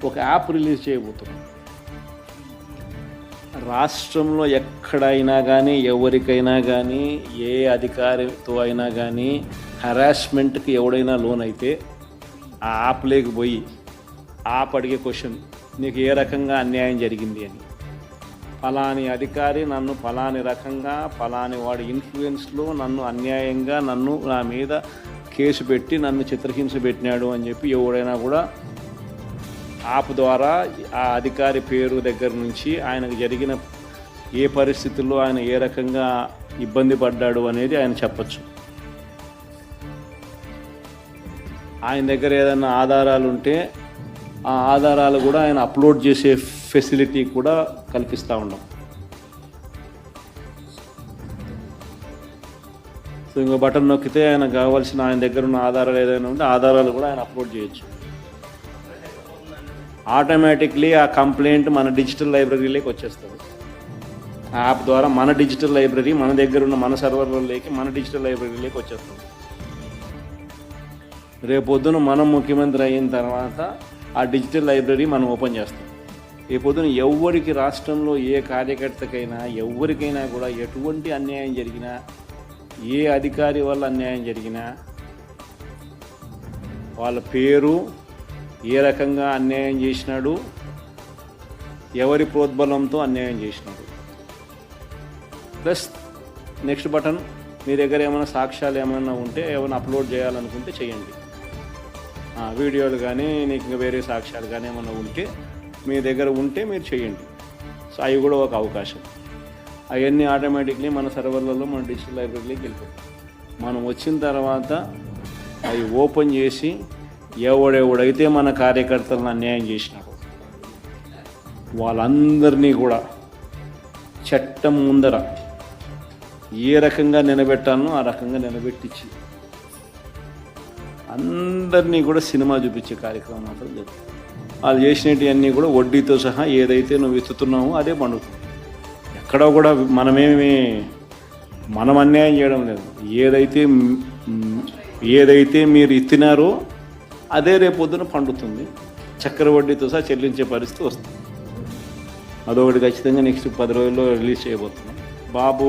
ఒక app release చేయబోతున్నాం. రాష్ట్రంలో ఎక్కడైనా కానీ, ఎవరికైనా కానీ, ఏ అధికారితో అయినా కానీ హెరాస్మెంట్కి ఎవడైనా లోన్ అయితే ఆ యాప్ లేకపోయి యాప్ అడిగే క్వశ్చన్, నీకు ఏ రకంగా అన్యాయం జరిగింది అని. ఫలాని అధికారి నన్ను ఫలాని రకంగా, ఫలాని వాడి ఇన్ఫ్లుయెన్స్లో నన్ను అన్యాయంగా, నా మీద కేసు పెట్టి నన్ను చిత్రహింస పెట్టినాడు అని చెప్పి ఎవడైనా కూడా యాప్ ద్వారా ఆ అధికారి పేరు దగ్గర నుంచి ఆయనకు జరిగిన ఏ పరిస్థితుల్లో ఆయన ఏ రకంగా ఇబ్బంది పడ్డాడు అనేది ఆయన చెప్పచ్చు. ఆయన దగ్గర ఏదైనా ఆధారాలు ఉంటే ఆ ఆధారాలు కూడా ఆయన అప్లోడ్ చేసే ఫెసిలిటీ కూడా కల్పిస్తూ ఉన్నాం. సో ఇంకో బటన్ నొక్కితే ఆయన కావాల్సిన ఆయన దగ్గర ఉన్న ఆధారాలు ఏదైనా ఉంటే ఆధారాలు కూడా ఆయన అప్లోడ్ చేయొచ్చు. ఆటోమేటిక్లీ ఆ కంప్లైంట్ మన డిజిటల్ లైబ్రరీలోకి వచ్చేస్తుంది. ఆ యాప్ ద్వారా మన డిజిటల్ లైబ్రరీ, మన దగ్గర ఉన్న మన సర్వర్లలోకి, మన డిజిటల్ లైబ్రరీలోకి వచ్చేస్తుంది. రేపొద్దున మనం ముఖ్యమంత్రి అయిన తర్వాత ఆ డిజిటల్ లైబ్రరీ మనం ఓపెన్ చేస్తాం. రేపొద్దున ఎవరికి రాష్ట్రంలో ఏ కార్యకర్తకైనా, ఎవరికైనా కూడా ఎటువంటి అన్యాయం జరిగినా, ఏ అధికారి వల్ల అన్యాయం జరిగినా, వాళ్ళ పేరు, ఏ రకంగా అన్యాయం చేసినాడు, ఎవరి ప్రోద్బలంతో అన్యాయం చేసినాడు, ప్లస్ నెక్స్ట్ బటన్, మీ దగ్గర ఏమైనా సాక్ష్యాలు ఏమైనా ఉంటే, ఏమైనా అప్లోడ్ చేయాలనుకుంటే చేయండి. వీడియోలు కానీ, నీకు ఇంకా వేరే సాక్ష్యాలు కానీ ఏమైనా ఉంటే మీ దగ్గర ఉంటే మీరు చేయండి. సో అవి కూడా ఒక అవకాశం. అవన్నీ ఆటోమేటిక్లీ మన సర్వర్లలో, మన డిజిటల్ లైబ్రరీలోకి వెళ్ళిపోతాయి. మనం వచ్చిన తర్వాత అవి ఓపెన్ చేసి ఎవడెవడైతే మన కార్యకర్తలను అన్యాయం చేసినాడో వాళ్ళందరినీ కూడా చట్టం ముందర ఏ రకంగా నిలబెట్టానో ఆ రకంగా నిలబెట్టించి అందరినీ కూడా సినిమా చూపించే కార్యక్రమం మాత్రం జరుగుతుంది. వాళ్ళు చేసినవన్నీ కూడా వడ్డీతో సహా ఏదైతే నువ్వు ఎత్తుతున్నావో అదే పండుతుంది. ఎక్కడో కూడా మనం అన్యాయం చేయడం లేదు. ఏదైతే మీరు ఎత్తినారో అదే రేపొద్దున పండుతుంది. చక్కెర వడ్డీతో సహా చెల్లించే పరిస్థితి వస్తుంది. అదొకటి ఖచ్చితంగా నెక్స్ట్ 10 రోజుల్లో రిలీజ్ చేయబోతున్నాం. బాబు